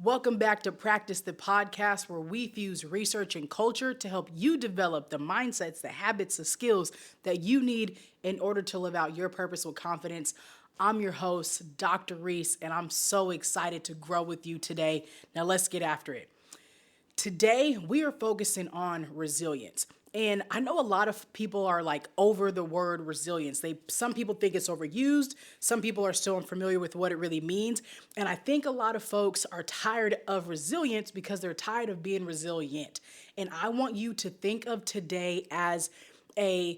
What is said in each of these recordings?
Welcome back to Practice the Podcast, where we fuse research and culture to help you develop the mindsets, the habits, the skills that you need in order to live out your purpose with confidence. I'm your host, Dr. Rees, and I'm so excited to grow with you today. Now let's get after it. Today, we are focusing on resilience. And I know a lot of people are like over the word resilience. Some people think it's overused. Some people are still unfamiliar with what it really means. And I think a lot of folks are tired of resilience because they're tired of being resilient. And I want you to think of today as I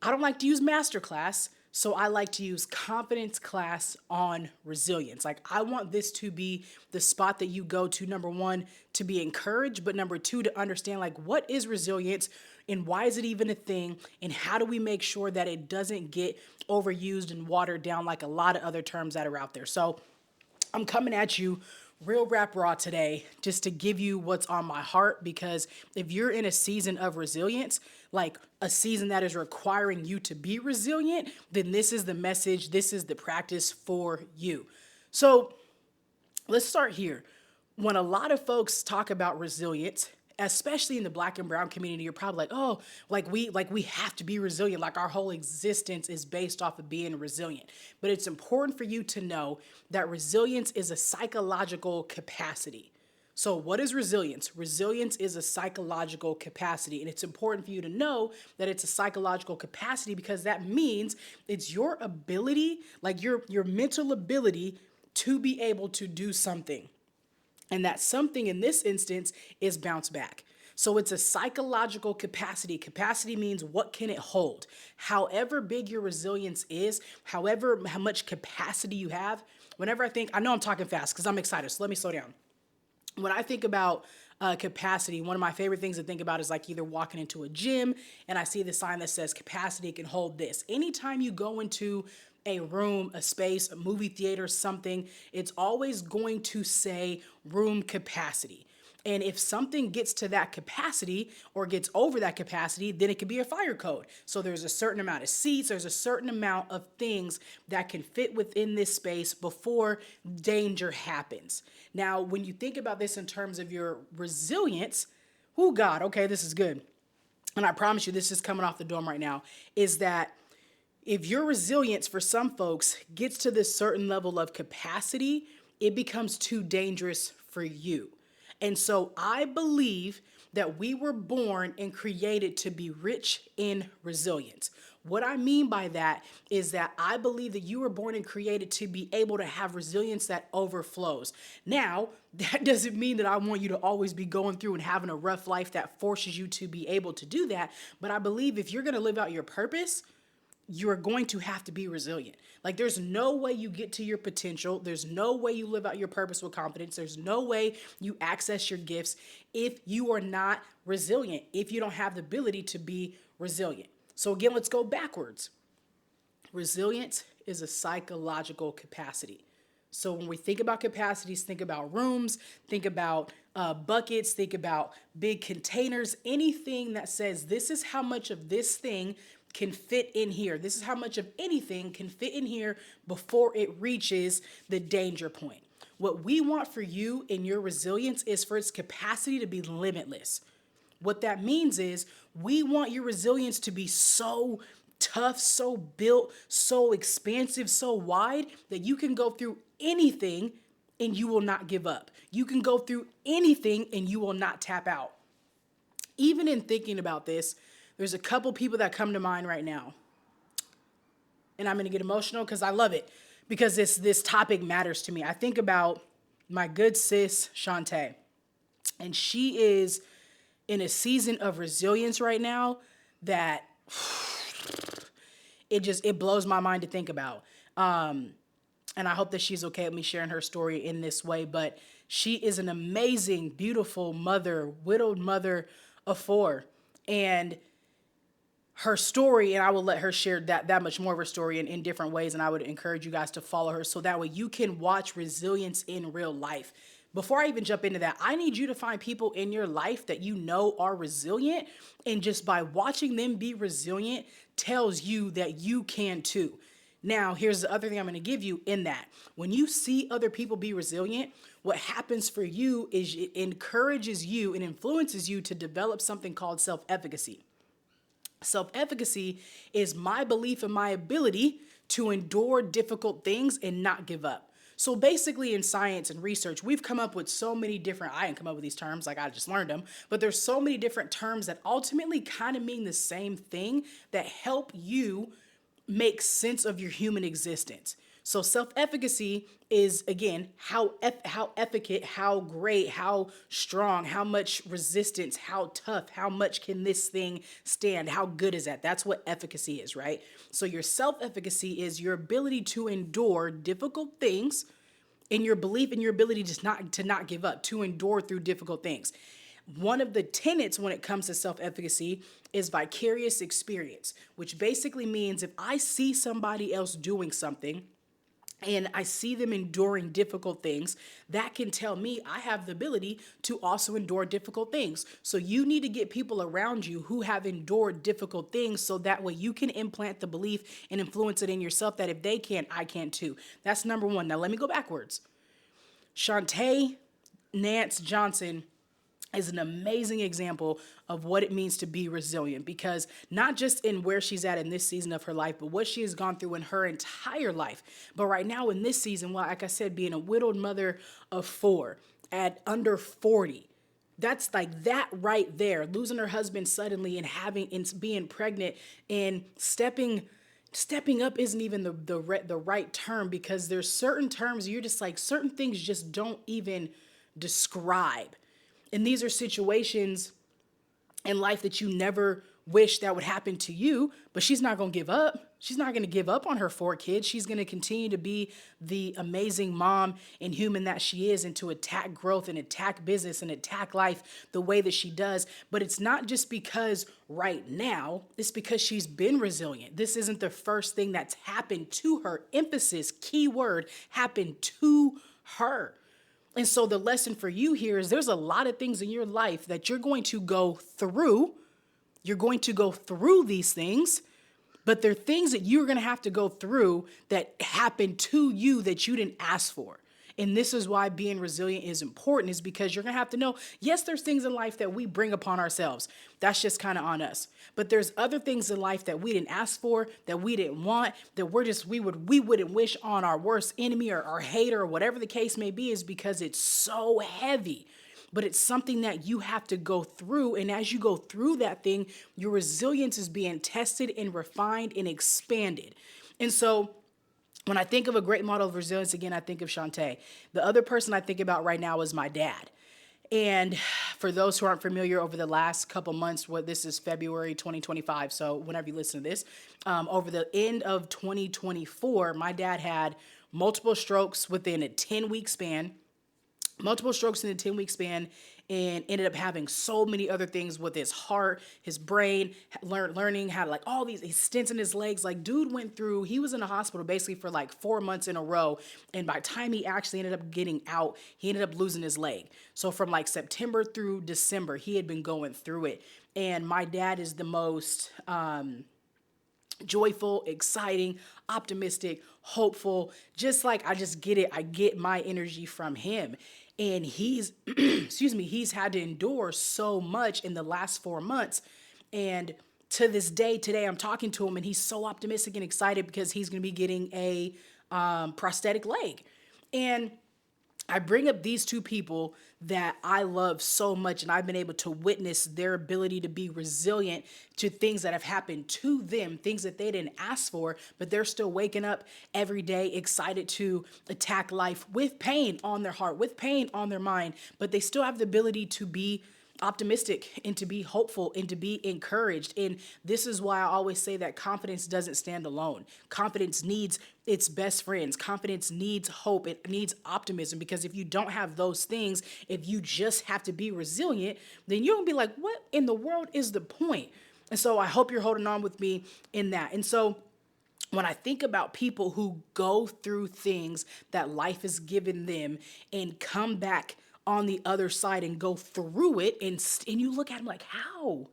don't like to use masterclass, so I like to use confidence class on resilience. Like, I want this to be the spot that you go to, number one, to be encouraged, but number two, to understand like what is resilience and why is it even a thing, and how do we make sure that it doesn't get overused and watered down like a lot of other terms that are out there. So I'm coming at you real rap raw today just to give you what's on my heart, because if you're in a season of resilience, like a season that is requiring you to be resilient, then this is the message, this is the practice for you. So let's start here. When a lot of folks talk about resilience, especially in the Black and brown community, you're probably like, oh, like we have to be resilient. Like our whole existence is based off of being resilient. But it's important for you to know that resilience is a psychological capacity. So what is resilience? Resilience is a psychological capacity. And it's important for you to know that it's a psychological capacity, because that means it's your ability, like your mental ability to be able to do something. And that something in this instance is bounce back. So it's a psychological capacity. Capacity means what can it hold? However big your resilience is, however how much capacity you have, I know I'm talking fast because I'm excited, so let me slow down. When I think about capacity, one of my favorite things to think about is like either walking into a gym and I see the sign that says capacity can hold this. Anytime you go into a room, a space, a movie theater, something, it's always going to say room capacity. And if something gets to that capacity or gets over that capacity, then it could be a fire code. So there's a certain amount of seats, there's a certain amount of things that can fit within this space before danger happens. Now, when you think about this in terms of your resilience, oh God, okay, this is good. And I promise you, this is coming off the dome right now, is that if your resilience for some folks gets to this certain level of capacity, it becomes too dangerous for you. And so I believe that we were born and created to be rich in resilience. What I mean by that is that I believe that you were born and created to be able to have resilience that overflows. Now, that doesn't mean that I want you to always be going through and having a rough life that forces you to be able to do that. But I believe if you're going to live out your purpose, you're going to have to be resilient. Like, there's no way you get to your potential. There's no way you live out your purpose with confidence. There's no way you access your gifts if you are not resilient, if you don't have the ability to be resilient. So again, let's go backwards. Resilience is a psychological capacity. So when we think about capacities, think about rooms, think about buckets, think about big containers, anything that says this is how much of this thing can fit in here. This is how much of anything can fit in here before it reaches the danger point. What we want for you in your resilience is for its capacity to be limitless. What that means is we want your resilience to be so tough, so built, so expansive, so wide that you can go through anything and you will not give up. You can go through anything and you will not tap out. Even in thinking about this, there's a couple people that come to mind right now. And I'm going to get emotional because I love it, because this topic matters to me. I think about my good sis, Shantae. And she is in a season of resilience right now that it blows my mind to think about. And I hope that she's okay with me sharing her story in this way. But she is an amazing, beautiful mother, widowed mother of 4. And her story, and I will let her share that much more of her story in different ways, and I would encourage you guys to follow her so that way you can watch resilience in real life. Before I even jump into that, I need you to find people in your life that you know are resilient, and just by watching them be resilient tells you that you can too. Now, here's the other thing I'm going to give you in that. When you see other people be resilient, what happens for you is it encourages you and influences you to develop something called self-efficacy. Self-efficacy is my belief in my ability to endure difficult things and not give up. So basically in science and research, we've come up with so many different, I didn't come up with these terms, like I just learned them, but there's so many different terms that ultimately kind of mean the same thing that help you make sense of your human existence. So self-efficacy is again how efficient, how great, how strong, how much resistance, how tough, how much can this thing stand? How good is that? That's what efficacy is, right? So your self-efficacy is your ability to endure difficult things in your belief in your ability to not give up, to endure through difficult things. One of the tenets when it comes to self-efficacy is vicarious experience, which basically means if I see somebody else doing something and I see them enduring difficult things, that can tell me I have the ability to also endure difficult things. So you need to get people around you who have endured difficult things so that way you can implant the belief and influence it in yourself that if they can, I can too. That's number one. Now let me go backwards. Shantae Nance Johnson is an amazing example of what it means to be resilient, because not just in where she's at in this season of her life, but what she has gone through in her entire life. But right now in this season, well, like I said, being a widowed mother of 4 at under 40, that's like that right there, losing her husband suddenly and having and being pregnant and stepping up isn't even the right term, because there's certain terms you're just like certain things just don't even describe. And these are situations in life that you never wish that would happen to you, but she's not going to give up. She's not going to give up on her 4 kids. She's going to continue to be the amazing mom and human that she is, and to attack growth and attack business and attack life the way that she does. But it's not just because right now, it's because she's been resilient. This isn't the first thing that's happened to her. Emphasis, key word, happened to her. And so the lesson for you here is there's a lot of things in your life that you're going to go through. You're going to go through these things, but they're things that you're going to have to go through that happen to you that you didn't ask for. And this is why being resilient is important, is because you're going to have to know, yes, there's things in life that we bring upon ourselves. That's just kind of on us. But there's other things in life that we didn't ask for, that we didn't want, that we wouldn't wish on our worst enemy or our hater or whatever the case may be, is because it's so heavy. But it's something that you have to go through. And as you go through that thing, your resilience is being tested and refined and expanded. And so when I think of a great model of resilience, again, I think of Shantae. The other person I think about right now is my dad. And for those who aren't familiar, over the last couple months, this is February 2025, so whenever you listen to this, over the end of 2024, my dad had multiple strokes within a 10-week span. Multiple strokes in a 10-week span, and ended up having so many other things with his heart, his brain, learning how to, like, all these stents in his legs. Like, dude he was in a hospital basically for like 4 months in a row. And by the time he actually ended up getting out, he ended up losing his leg. So from like September through December, he had been going through it. And my dad is the most joyful, exciting, optimistic, hopeful, just like I just get it. I get my energy from him. And he's, he's had to endure so much in the last 4 months. And to this day, today, I'm talking to him and he's so optimistic and excited because he's going to be getting a prosthetic leg. And I bring up these two people that I love so much, and I've been able to witness their ability to be resilient to things that have happened to them, things that they didn't ask for, but they're still waking up every day excited to attack life with pain on their heart, with pain on their mind, but they still have the ability to be optimistic and to be hopeful and to be encouraged. And this is why I always say that confidence doesn't stand alone. Confidence needs its best friends. Confidence needs hope. It needs optimism, because if you don't have those things, if you just have to be resilient, then you're gonna be like, what in the world is the point? And so I hope you're holding on with me in that. And so when I think about people who go through things that life has given them and come back on the other side and go through it, and you look at them like, how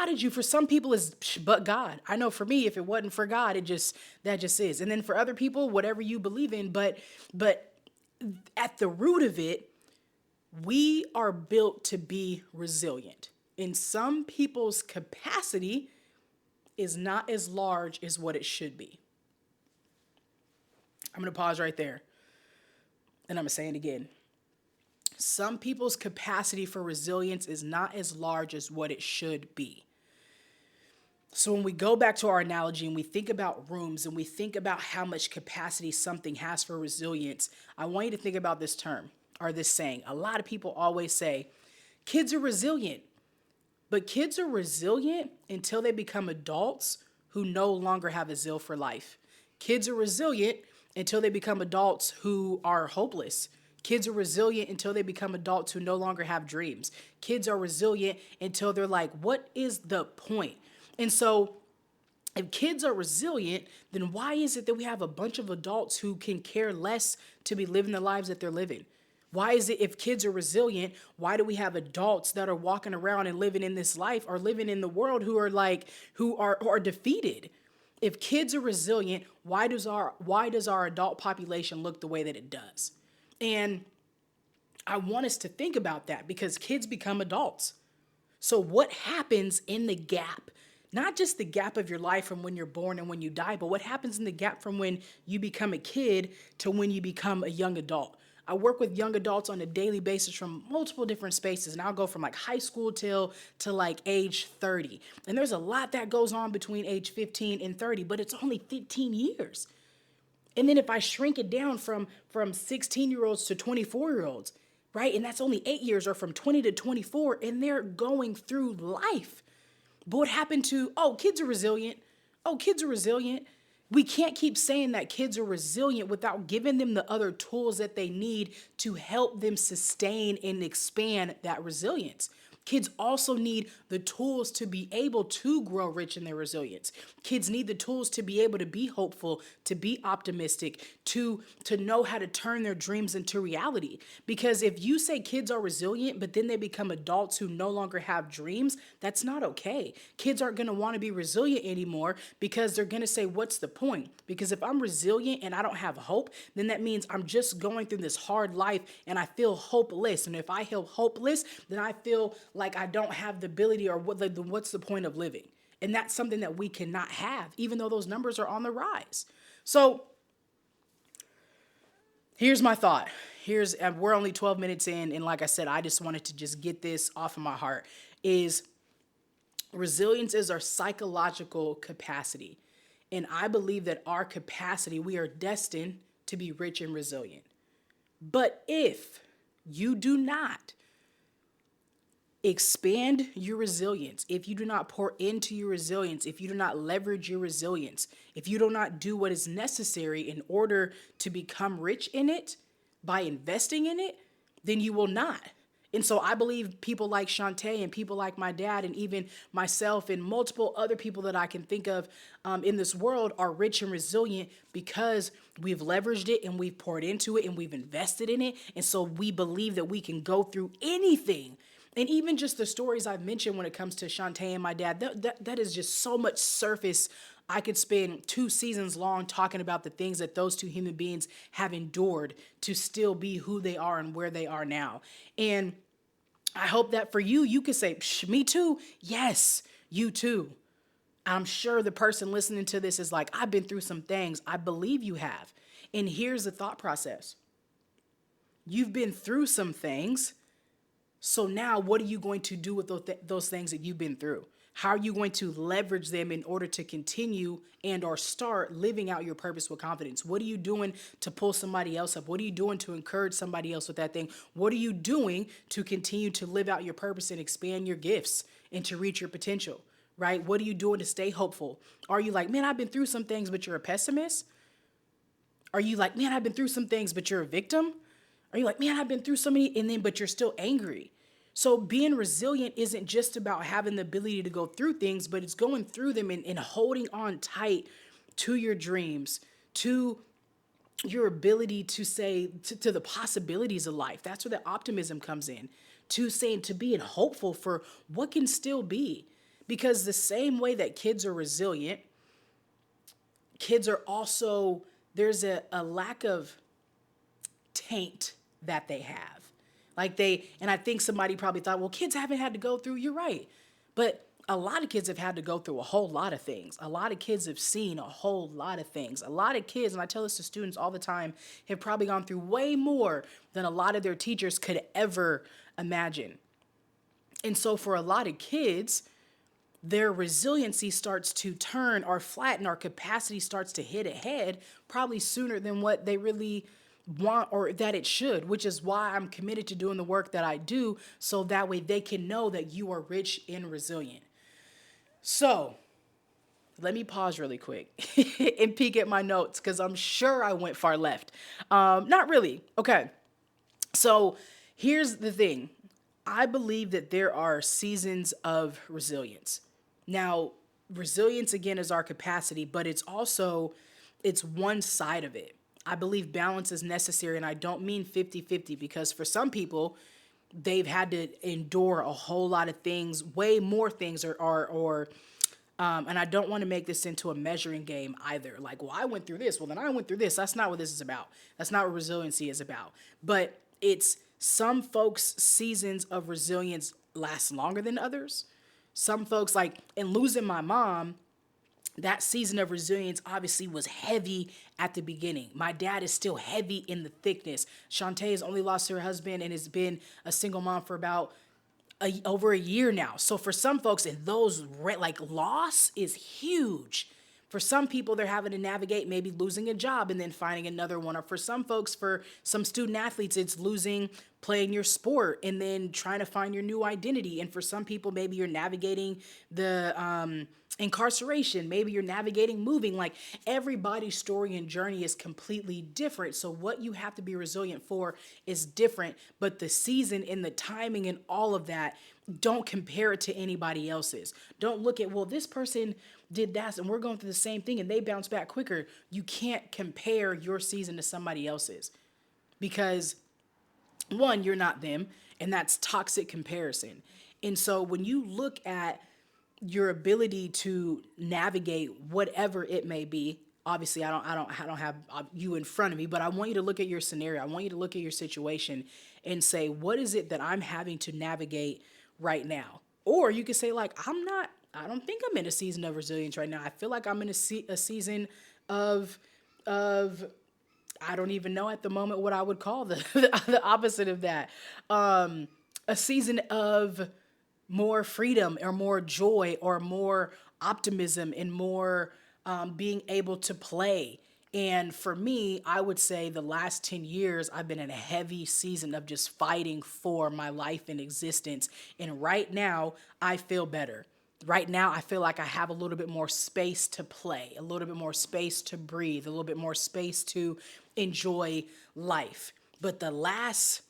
did you? For some people it's but God. I know for me, if it wasn't for God, that just is. And then for other people, whatever you believe in, but at the root of it, we are built to be resilient. And some people's capacity is not as large as what it should be. I'm going to pause right there. And I'm going to say it again. Some people's capacity for resilience is not as large as what it should be. So when we go back to our analogy and we think about rooms and we think about how much capacity something has for resilience, I want you to think about this term or this saying. A lot of people always say, kids are resilient, but kids are resilient until they become adults who no longer have a zeal for life. Kids are resilient until they become adults who are hopeless. Kids are resilient until they become adults who no longer have dreams. Kids are resilient until they're like, what is the point? And so if kids are resilient, then why is it that we have a bunch of adults who can care less to be living the lives that they're living? Why is it if kids are resilient, why do we have adults that are walking around and living in this life or living in the world who are defeated? If kids are resilient, why does our adult population look the way that it does? And I want us to think about that because kids become adults. So what happens in the gap? Not just the gap of your life from when you're born and when you die, but what happens in the gap from when you become a kid to when you become a young adult. I work with young adults on a daily basis from multiple different spaces, and I'll go from like high school to like age 30. And there's a lot that goes on between age 15 and 30, but it's only 15 years. And then if I shrink it down from 16-year-olds to 24-year-olds, right? And that's only 8 years, or from 20 to 24, and they're going through life. But what happened to, oh, kids are resilient. Oh, kids are resilient. We can't keep saying that kids are resilient without giving them the other tools that they need to help them sustain and expand that resilience. Kids also need the tools to be able to grow rich in their resilience. Kids need the tools to be able to be hopeful, to be optimistic, to know how to turn their dreams into reality. Because if you say kids are resilient, but then they become adults who no longer have dreams, that's not okay. Kids aren't going to want to be resilient anymore because they're going to say, what's the point? Because if I'm resilient and I don't have hope, then that means I'm just going through this hard life and I feel hopeless. And if I feel hopeless, then I feel like I don't have the ability, or what's the point of living? And that's something that we cannot have, even though those numbers are on the rise. So here's my thought. We're only 12 minutes in, and like I said, I just wanted to just get this off of my heart, is resilience is our psychological capacity. And I believe that our capacity, we are destined to be rich and resilient. But if you do not expand your resilience, if you do not pour into your resilience, if you do not leverage your resilience, if you do not do what is necessary in order to become rich in it by investing in it, then you will not. And so I believe people like Shantae and people like my dad and even myself and multiple other people that I can think of in this world are rich and resilient because we've leveraged it and we've poured into it and we've invested in it. And so we believe that we can go through anything. And even just the stories I've mentioned when it comes to Shantae and my dad, that is just so much surface. I could spend 2 seasons long talking about the things that those two human beings have endured to still be who they are and where they are now. And I hope that for you, you could say, me too. Yes, you too. I'm sure the person listening to this is like, I've been through some things. I believe you have. And here's the thought process. You've been through some things. So now what are you going to do with those things that you've been through? How are you going to leverage them in order to continue and or start living out your purpose with confidence? What are you doing to pull somebody else up? What are you doing to encourage somebody else with that thing? What are you doing to continue to live out your purpose and expand your gifts and to reach your potential, right? What are you doing to stay hopeful? Are you like, man, I've been through some things, but you're a pessimist? Are you like, man, I've been through some things, but you're a victim? Are you like, man, I've been through so many, but you're still angry? So being resilient isn't just about having the ability to go through things, but it's going through them and holding on tight to your dreams, to your ability to say, to the possibilities of life. That's where the optimism comes in, to being hopeful for what can still be. Because the same way that kids are resilient, kids are also, there's a lack of taint that they have. And I think somebody probably thought, well, kids haven't had to go through, you're right. But a lot of kids have had to go through a whole lot of things. A lot of kids have seen a whole lot of things. A lot of kids, and I tell this to students all the time, have probably gone through way more than a lot of their teachers could ever imagine. And so for a lot of kids, their resiliency starts to turn or flatten, our capacity starts to hit a head probably sooner than what they really want or that it should, which is why I'm committed to doing the work that I do, so that way they can know that you are rich and resilient. So let me pause really quick and peek at my notes because I'm sure I went far left. Not really. Okay. So here's the thing. I believe that there are seasons of resilience. Now, resilience again is our capacity, but it's one side of it. I believe balance is necessary, and I don't mean 50-50, because for some people, they've had to endure a whole lot of things, way more things, and I don't want to make this into a measuring game either. Like, well, I went through this. Well, then I went through this. That's not what this is about. That's not what resiliency is about. But it's some folks' seasons of resilience last longer than others. Some folks, like in losing my mom, that season of resilience obviously was heavy at the beginning. My dad is still heavy in the thickness. Shantae has only lost her husband and has been a single mom for about over a year now. So for some folks, and those like loss is huge. For some people, they're having to navigate maybe losing a job and then finding another one. Or for some folks, for some student athletes, it's losing playing your sport and then trying to find your new identity. And for some people, maybe you're navigating the incarceration. Maybe you're navigating moving. Like, everybody's story and journey is completely different. So what you have to be resilient for is different. But the season and the timing and all of that, don't compare it to anybody else's. Don't look at, well, this person did that and we're going through the same thing and they bounce back quicker. You can't compare your season to somebody else's, because one, you're not them, and that's toxic comparison. And so when you look at your ability to navigate whatever it may be, obviously I don't have you in front of me, but I want you to look at your scenario. I want you to look at your situation and say, what is it that I'm having to navigate right now? Or you could say, like, I don't think I'm in a season of resilience right now. I feel like I'm in a season of I don't even know at the moment what I would call the opposite of that. A season of more freedom or more joy or more optimism and more being able to play. And for me, I would say the last 10 years, I've been in a heavy season of just fighting for my life and existence. And right now, I feel better. Right now, I feel like I have a little bit more space to play, a little bit more space to breathe, a little bit more space to enjoy life. But the last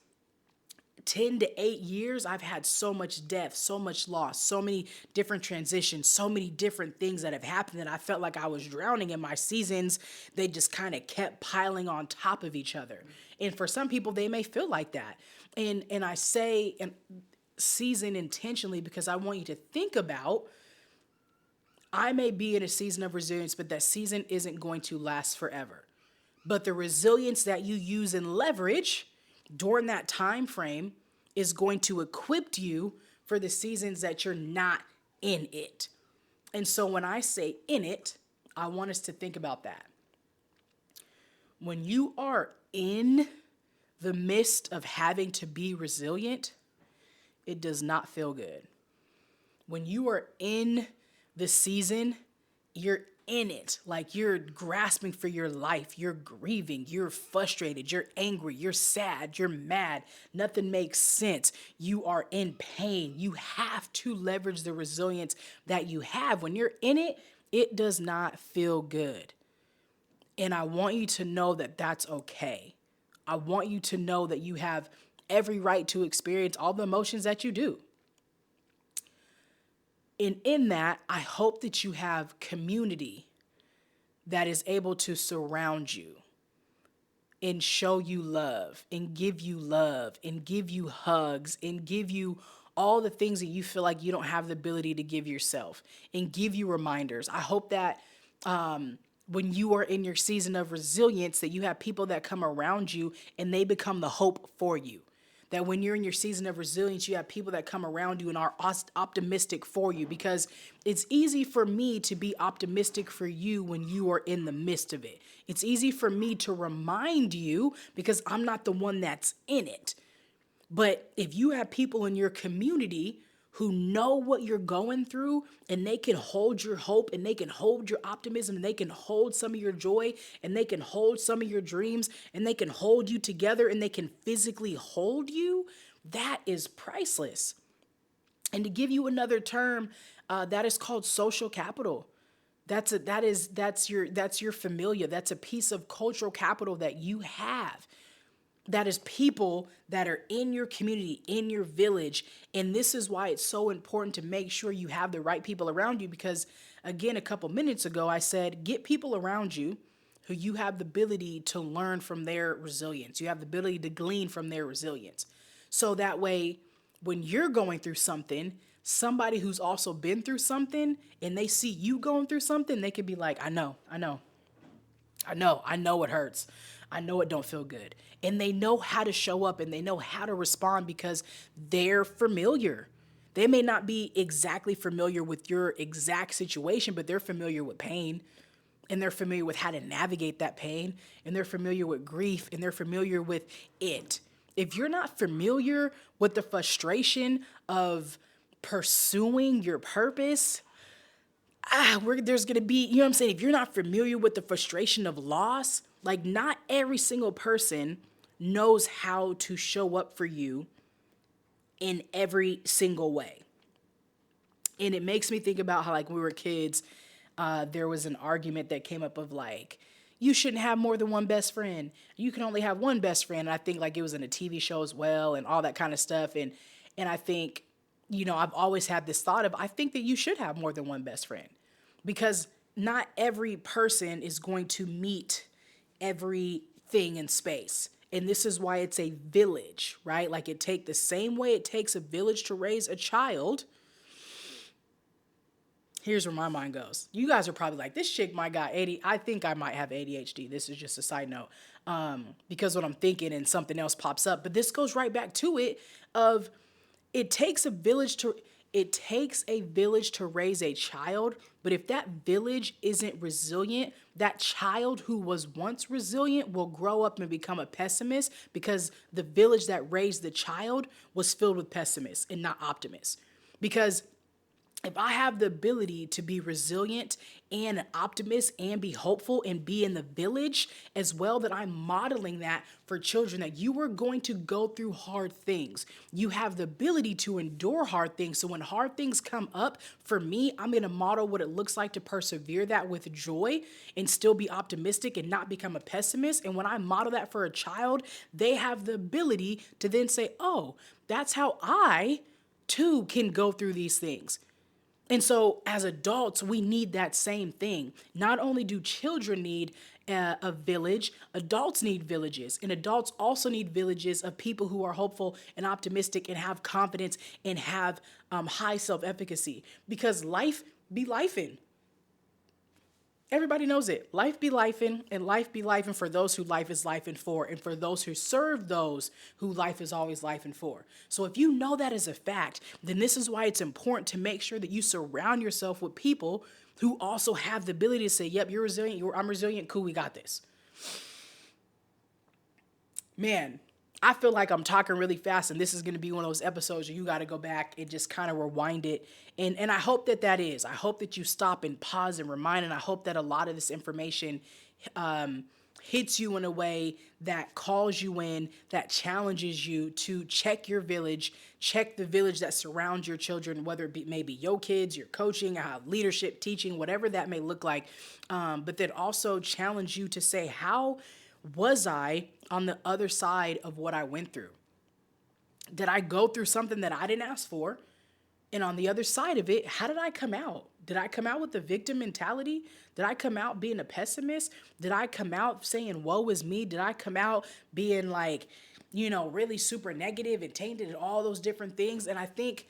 10 to 8 years, I've had so much death, so much loss, so many different transitions, so many different things that have happened that I felt like I was drowning in my seasons. They just kind of kept piling on top of each other. And for some people, they may feel like that. And I say and season intentionally because I want you to think about, I may be in a season of resilience, but that season isn't going to last forever. But the resilience that you use and leverage during that time frame is going to equip you for the seasons that you're not in it. And so when I say in it, I want us to think about that. When you are in the midst of having to be resilient, it does not feel good. When you are in the season, you're in it. Like, you're grasping for your life. You're grieving. You're frustrated. You're angry. You're sad. You're mad. Nothing makes sense. You are in pain. You have to leverage the resilience that you have. When you're in it, it does not feel good. And I want you to know that that's okay. I want you to know that you have every right to experience all the emotions that you do. And in that, I hope that you have community that is able to surround you and show you love and give you hugs and give you all the things that you feel like you don't have the ability to give yourself and give you reminders. I hope that when you are in your season of resilience, that you have people that come around you and they become the hope for you. That when you're in your season of resilience, you have people that come around you and are optimistic for you, because it's easy for me to be optimistic for you when you are in the midst of it. It's easy for me to remind you because I'm not the one that's in it. But if you have people in your community who know what you're going through, and they can hold your hope, and they can hold your optimism, and they can hold some of your joy, and they can hold some of your dreams, and they can hold you together, and they can physically hold you, that is priceless. And to give you another term, that is called social capital. That's your familia. That's a piece of cultural capital that you have. That is people that are in your community, in your village. And this is why it's so important to make sure you have the right people around you. Because, again, a couple minutes ago, I said, get people around you who you have the ability to learn from their resilience. You have the ability to glean from their resilience. So that way, when you're going through something, somebody who's also been through something and they see you going through something, they could be like, I know it hurts. I know it don't feel good. And they know how to show up and they know how to respond because they're familiar. They may not be exactly familiar with your exact situation, but they're familiar with pain, and they're familiar with how to navigate that pain, and they're familiar with grief, and they're familiar with it. If you're not familiar with the frustration of pursuing your purpose, there's gonna be, you know what I'm saying? If you're not familiar with the frustration of loss, like, not every single person knows how to show up for you in every single way. And it makes me think about how, like, when we were kids, there was an argument that came up of like, you shouldn't have more than one best friend. You can only have one best friend. And I think like it was in a TV show as well and all that kind of stuff. And I think, I've always had this thought of, I think that you should have more than one best friend, because not every person is going to meet everything in space. And this is why it's a village, right? Like, the same way it takes a village to raise a child. Here's where my mind goes. You guys are probably like, this chick might got 80. I think I might have ADHD. This is just a side note. Because what I'm thinking and something else pops up. But this goes right back to it of, it takes a village to raise a child. But if that village isn't resilient, that child who was once resilient will grow up and become a pessimist, because the village that raised the child was filled with pessimists and not optimists. Because if I have the ability to be resilient and an optimist and be hopeful and be in the village as well, that I'm modeling that for children, that you are going to go through hard things. You have the ability to endure hard things. So when hard things come up, for me, I'm going to model what it looks like to persevere that with joy and still be optimistic and not become a pessimist. And when I model that for a child, they have the ability to then say, oh, that's how I too can go through these things. And so as adults, we need that same thing. Not only do children need a village, adults need villages. And adults also need villages of people who are hopeful and optimistic and have confidence and have high self-efficacy. Because life be lifing. Everybody knows it. Life be lifing, and life be lifing for those who life is lifing for, and for those who serve those who life is always lifing for. So if you know that as a fact, then this is why it's important to make sure that you surround yourself with people who also have the ability to say, yep, you're resilient, I'm resilient, cool, we got this. Man, I feel like I'm talking really fast, and this is going to be one of those episodes where you got to go back and just kind of rewind it. And I hope that is. I hope that you stop and pause and remind, and I hope that a lot of this information hits you in a way that calls you in, that challenges you to check your village, check the village that surrounds your children, whether it be maybe your kids, your coaching, leadership, teaching, whatever that may look like. But then also challenge you to say, how was I on the other side of what I went through? Did I go through something that I didn't ask for? And on the other side of it, how did I come out? Did I come out with the victim mentality? Did I come out being a pessimist? Did I come out saying, woe is me? Did I come out being like, really super negative and tainted and all those different things? And I think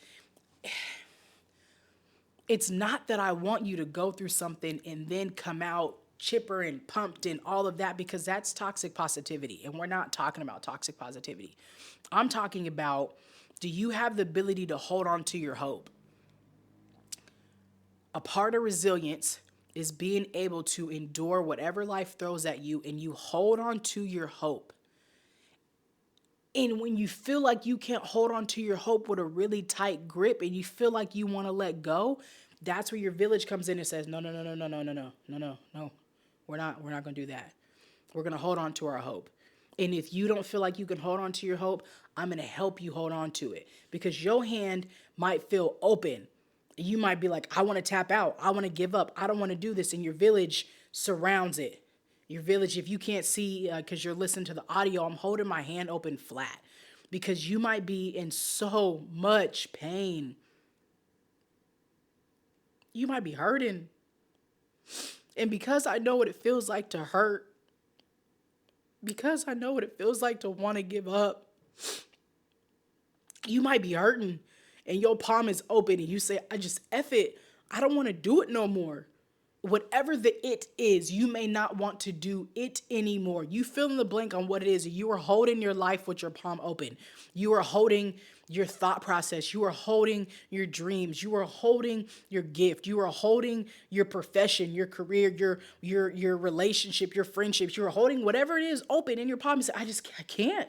it's not that I want you to go through something and then come out chipper and pumped and all of that, because that's toxic positivity. And we're not talking about toxic positivity. I'm talking about, do you have the ability to hold on to your hope? A part of resilience is being able to endure whatever life throws at you and you hold on to your hope. And when you feel like you can't hold on to your hope with a really tight grip and you feel like you want to let go, that's where your village comes in and says, no, no, no, no, no, no, no, no, no, no, no. We're not going to do that. We're going to hold on to our hope. And if you don't feel like you can hold on to your hope, I'm going to help you hold on to it, because your hand might feel open. You might be like, I want to tap out. I want to give up. I don't want to do this. And your village surrounds it. Your village, if you can't see, because you're listening to the audio, I'm holding my hand open flat because you might be in so much pain. You might be hurting. And because I know what it feels like to hurt, because I know what it feels like to want to give up, you might be hurting and your palm is open and you say, I just F it. I don't want to do it no more. Whatever the it is, you may not want to do it anymore. You fill in the blank on what it is. You are holding your life with your palm open. You are holding your thought process. You are holding your dreams. You are holding your gift. You are holding your profession, your career, your relationship, your friendships. You are holding whatever it is open in your palm. You say, I can't.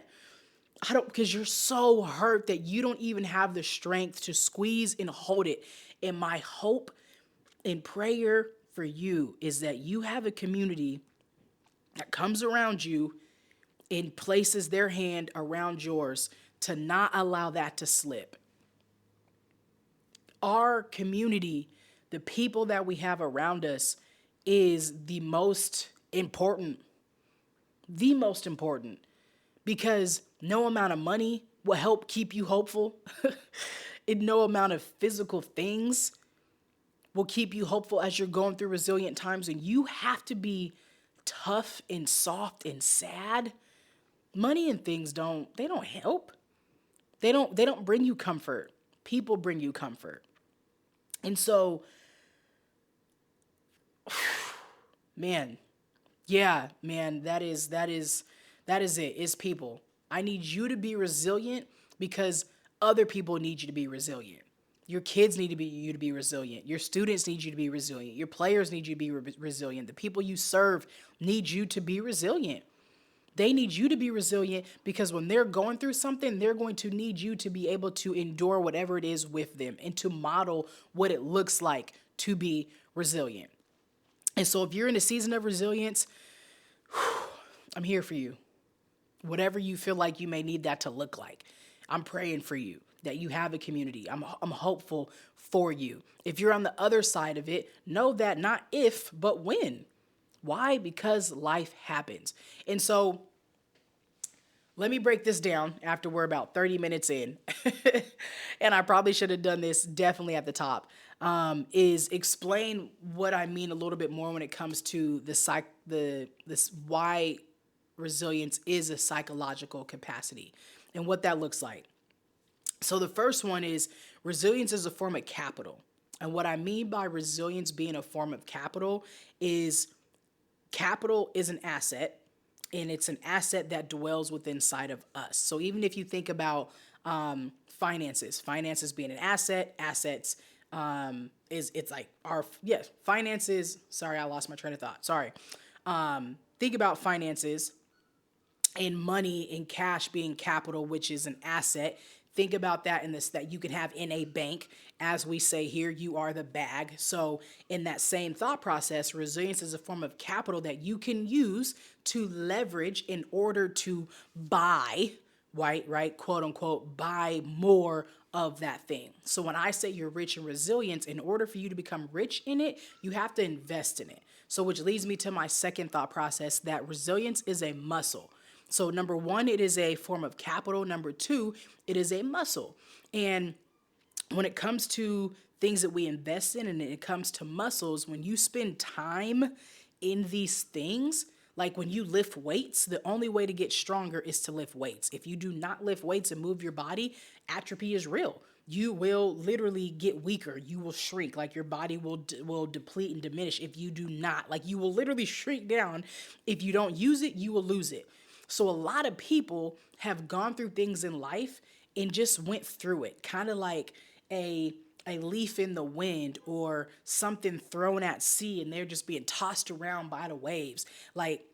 I don't, because you're so hurt that you don't even have the strength to squeeze and hold it. And my hope and prayer for you is that you have a community that comes around you and places their hand around yours to not allow that to slip. Our community, the people that we have around us, is the most important. The most important. Because no amount of money will help keep you hopeful. And no amount of physical things will keep you hopeful as you're going through resilient times. And you have to be tough and soft and sad. Money and things don't help. They don't bring you comfort. People bring you comfort. And so, man, yeah, man, that is it. It's people. I need you to be resilient because other people need you to be resilient. Your kids need you to be resilient. Your students need you to be resilient. Your players need you to be resilient. The people you serve need you to be resilient. They need you to be resilient because when they're going through something, they're going to need you to be able to endure whatever it is with them and to model what it looks like to be resilient. And so if you're in a season of resilience, I'm here for you. Whatever you feel like you may need that to look like, I'm praying for you that you have a community. I'm hopeful for you. If you're on the other side of it, know that not if, but when. Why? Because life happens. And so let me break this down after we're about 30 minutes in. And I probably should have done this definitely at the top, is explain what I mean a little bit more when it comes to this why resilience is a psychological capacity and what that looks like. So the first one is resilience is a form of capital. And what I mean by resilience being a form of capital is capital is an asset, and it's an asset that dwells within inside of us. So even if you think about finances being an asset, assets it's like finances. Sorry, I lost my train of thought. Sorry. Think about finances and money and cash being capital, which is an asset. Think about that in this, that you can have in a bank. As we say here, you are the bag. So in that same thought process, resilience is a form of capital that you can use to leverage in order to buy, right, quote unquote, buy more of that thing. So when I say you're rich in resilience, in order for you to become rich in it, you have to invest in it. So which leads me to my second thought process, that resilience is a muscle. So number one, it is a form of capital. Number two, it is a muscle. And when it comes to things that we invest in and it comes to muscles, when you spend time in these things, like when you lift weights, the only way to get stronger is to lift weights. If you do not lift weights and move your body, atrophy is real. You will literally get weaker. You will shrink. Like your body will deplete and diminish if you do not. Like you will literally shrink down. If you don't use it, you will lose it. So a lot of people have gone through things in life and just went through it, kind of like a a leaf in the wind or something thrown at sea and they're just being tossed around by the waves. Like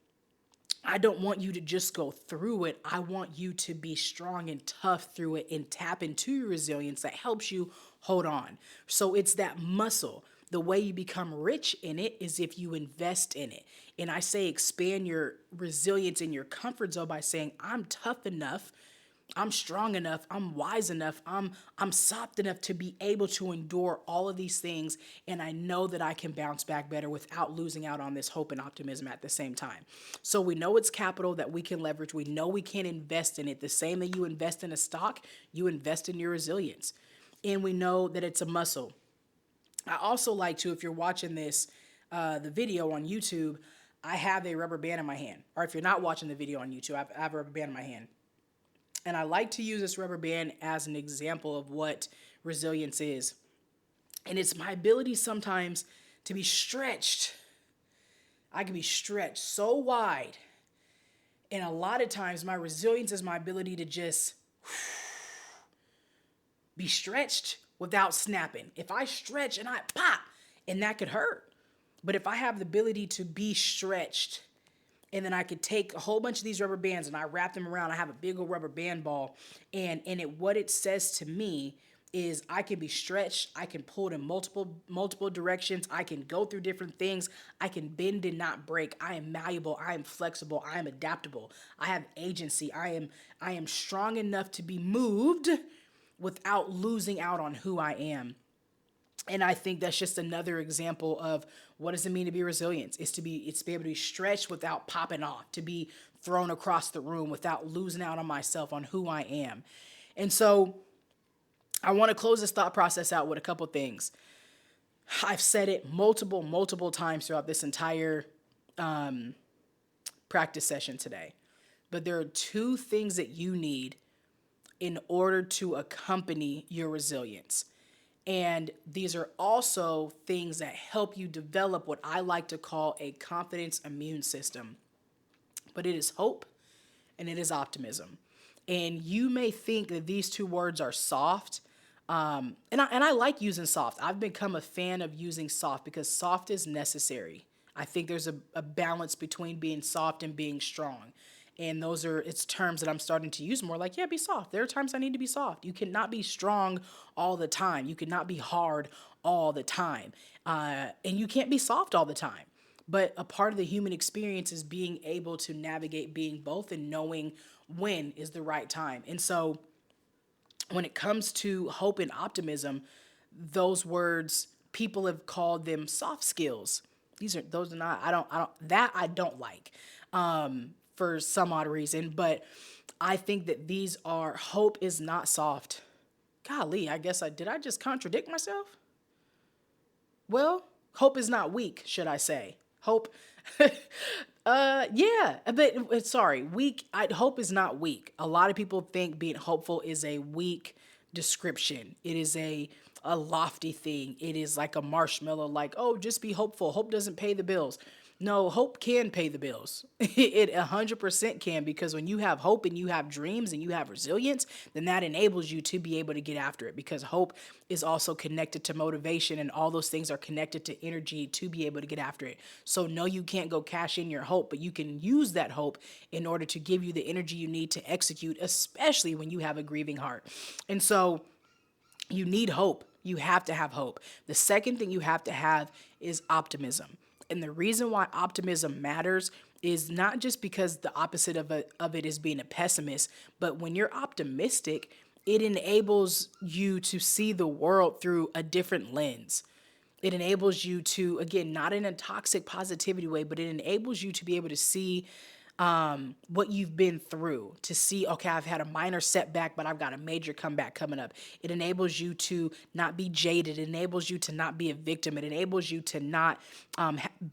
I don't want you to just go through it. I want you to be strong and tough through it and tap into your resilience that helps you hold on. So it's that muscle. The way you become rich in it is if you invest in it. And I say expand your resilience in your comfort zone by saying, I'm tough enough, I'm strong enough, I'm wise enough, I'm soft enough to be able to endure all of these things, and I know that I can bounce back better without losing out on this hope and optimism at the same time. So we know it's capital that we can leverage. We know we can invest in it. The same that you invest in a stock, you invest in your resilience. And we know that it's a muscle. I also like to, if you're watching this, the video on YouTube, I have a rubber band in my hand. Or if you're not watching the video on YouTube, I have a rubber band in my hand. And I like to use this rubber band as an example of what resilience is. And it's my ability sometimes to be stretched. I can be stretched so wide. And a lot of times my resilience is my ability to just be stretched without snapping. If I stretch and I pop, and that could hurt. But if I have the ability to be stretched, and then I could take a whole bunch of these rubber bands and I wrap them around. I have a big old rubber band ball. And what it says to me is I can be stretched. I can pull it in multiple directions. I can go through different things. I can bend and not break. I am malleable. I am flexible. I am adaptable. I have agency. I am strong enough to be moved without losing out on who I am. And I think that's just another example of what does it mean to be resilient? It's to be able to be stretched without popping off, to be thrown across the room without losing out on myself, on who I am. And so I want to close this thought process out with a couple things. I've said it multiple times throughout this entire practice session today. But there are two things that you need in order to accompany your resilience. And these are also things that help you develop what I like to call a confidence immune system. But it is hope and it is optimism. And you may think that these two words are soft. And I like using soft. I've become a fan of using soft because soft is necessary. I think there's a balance between being soft and being strong. And it's terms that I'm starting to use more, like, yeah, be soft. There are times I need to be soft. You cannot be strong all the time. You cannot be hard all the time. And you can't be soft all the time. But a part of the human experience is being able to navigate being both and knowing when is the right time. And so when it comes to hope and optimism, those words, people have called them soft skills. Those are not, I don't like. For some odd reason, but I think that hope is not soft. Golly, did I just contradict myself? Well, hope is not weak, should I say. Hope, yeah, but sorry, hope is not weak. A lot of people think being hopeful is a weak description. It is a lofty thing. It is like a marshmallow, like, oh, just be hopeful. Hope doesn't pay the bills. No, hope can pay the bills. It 100% can, because when you have hope and you have dreams and you have resilience, then that enables you to be able to get after it, because hope is also connected to motivation, and all those things are connected to energy to be able to get after it. So no, you can't go cash in your hope, but you can use that hope in order to give you the energy you need to execute, especially when you have a grieving heart. And so you need hope. You have to have hope. The second thing you have to have is optimism. And the reason why optimism matters is not just because the opposite of it is being a pessimist, but when you're optimistic, it enables you to see the world through a different lens. It enables you to, again, not in a toxic positivity way, but it enables you to be able to see what you've been through, to see, okay, I've had a minor setback, but I've got a major comeback coming up. It enables you to not be jaded. It enables you to not be a victim. It enables you to not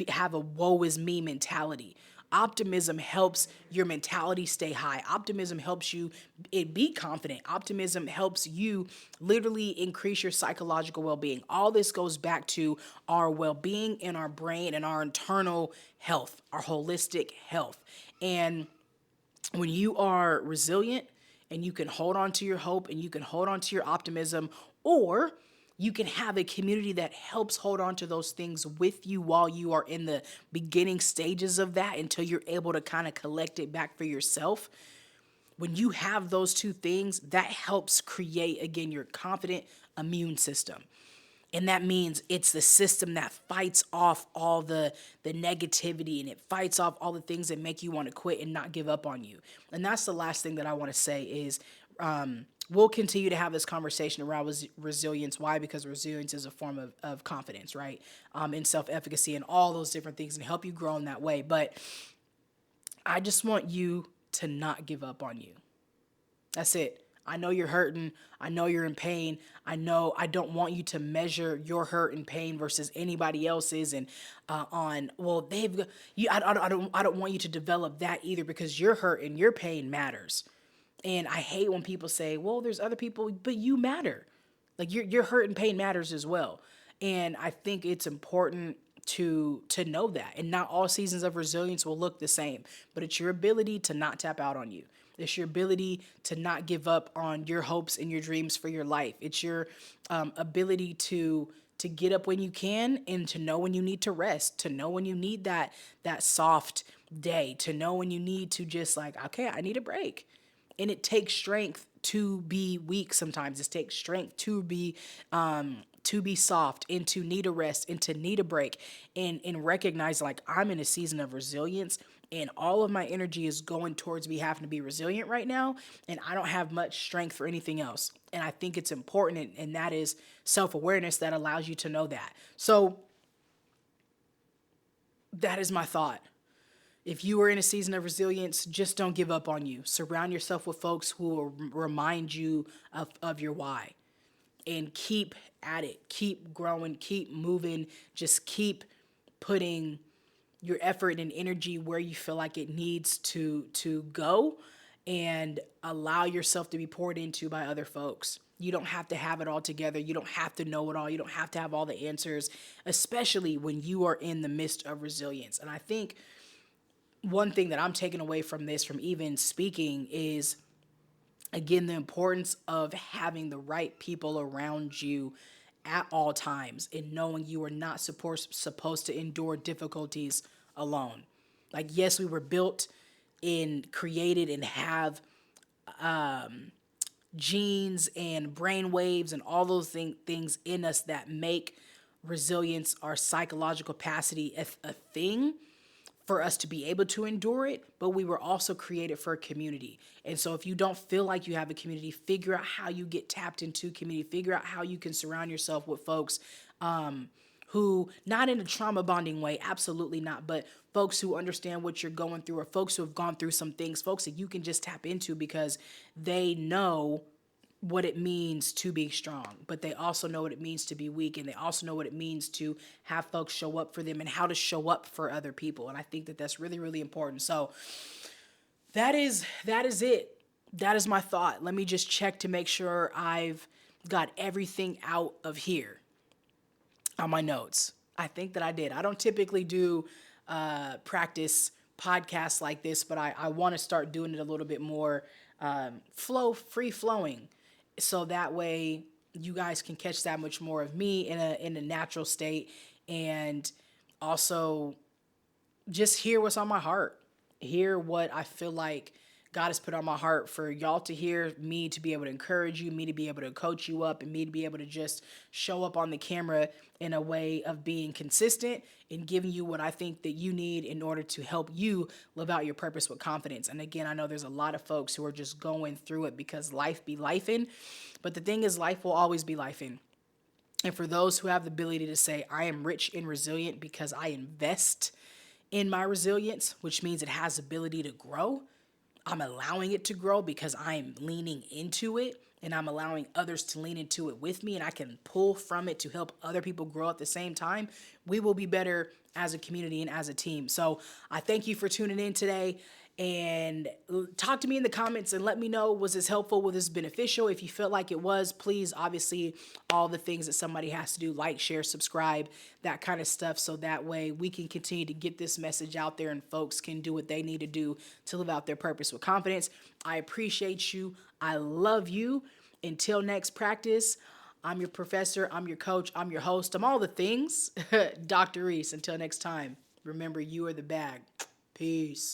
have a woe is me mentality. Optimism helps your mentality stay high. Optimism helps you be confident. Optimism helps you literally increase your psychological well-being. All this goes back to our well-being and our brain and our internal health, our holistic health. And when you are resilient and you can hold on to your hope and you can hold on to your optimism, or you can have a community that helps hold on to those things with you while you are in the beginning stages of that until you're able to kind of collect it back for yourself. When you have those two things, that helps create, again, your confident immune system. And that means it's the system that fights off all the negativity, and it fights off all the things that make you want to quit and not give up on you. And that's the last thing that I want to say is we'll continue to have this conversation around resilience. Why? Because resilience is a form of confidence, right? In self-efficacy and all those different things, and help you grow in that way. But I just want you to not give up on you. That's it. I know you're hurting. I know you're in pain. I know I don't want you to measure your hurt and pain versus anybody else's. And on well, they've got you. I don't want you to develop that either, because your hurt and your pain matters. And I hate when people say, "Well, there's other people, but you matter." Like your hurt and pain matters as well. And I think it's important to know that. And not all seasons of resilience will look the same, but it's your ability to not tap out on you. It's your ability to not give up on your hopes and your dreams for your life. It's your ability to get up when you can, and to know when you need to rest, to know when you need that soft day, to know when you need to just like, okay, I need a break. And it takes strength to be weak sometimes. It takes strength to be soft and to need a rest and to need a break, and recognize like I'm in a season of resilience and all of my energy is going towards me having to be resilient right now, and I don't have much strength for anything else. And I think it's important, and that is self-awareness that allows you to know that. So that is my thought. If you are in a season of resilience, just don't give up on you. Surround yourself with folks who will remind you of your why, and keep at it. Keep growing, keep moving, just keep putting your effort and energy where you feel like it needs to go, and allow yourself to be poured into by other folks. You don't have to have it all together. You don't have to know it all. You don't have to have all the answers, especially when you are in the midst of resilience. And I think one thing that I'm taking away from this, from even speaking, is again the importance of having the right people around you at all times, and knowing you are not supposed to endure difficulties alone. Like, yes, we were built and created and have genes and brain waves and all those things in us that make resilience, our psychological capacity, a thing for us to be able to endure it, but we were also created for a community. And so if you don't feel like you have a community, figure out how you get tapped into community, figure out how you can surround yourself with folks who, not in a trauma bonding way, absolutely not, but folks who understand what you're going through, or folks who have gone through some things, folks that you can just tap into because they know what it means to be strong, but they also know what it means to be weak, and they also know what it means to have folks show up for them and how to show up for other people. And I think that that's really, really important. So that is it. That is my thought. Let me just check to make sure I've got everything out of here on my notes. I think that I did. I don't typically do practice podcasts like this, but I want to start doing it a little bit more free flowing, so that way you guys can catch that much more of me in a natural state, and also just hear what's on my heart, hear what I feel like God has put on my heart for y'all to hear, me to be able to encourage you, me to be able to coach you up, and me to be able to just show up on the camera in a way of being consistent and giving you what I think that you need in order to help you live out your purpose with confidence. And again, I know there's a lot of folks who are just going through it because life be lifing, but the thing is, life will always be lifing. And for those who have the ability to say, I am rich and resilient because I invest in my resilience, which means it has ability to grow, I'm allowing it to grow because I'm leaning into it and I'm allowing others to lean into it with me, and I can pull from it to help other people grow at the same time, we will be better as a community and as a team. So I thank you for tuning in today, and talk to me in the comments and let me know, was this helpful, was this beneficial? If you felt like it was, please, obviously all the things that somebody has to do, like, share, subscribe, that kind of stuff, so that way we can continue to get this message out there and folks can do what they need to do to live out their purpose with confidence. I appreciate you. I love you. Until next practice, I'm your professor, I'm your coach, I'm your host, I'm all the things. Dr. Rees. Until next time, remember, you are the bag. Peace.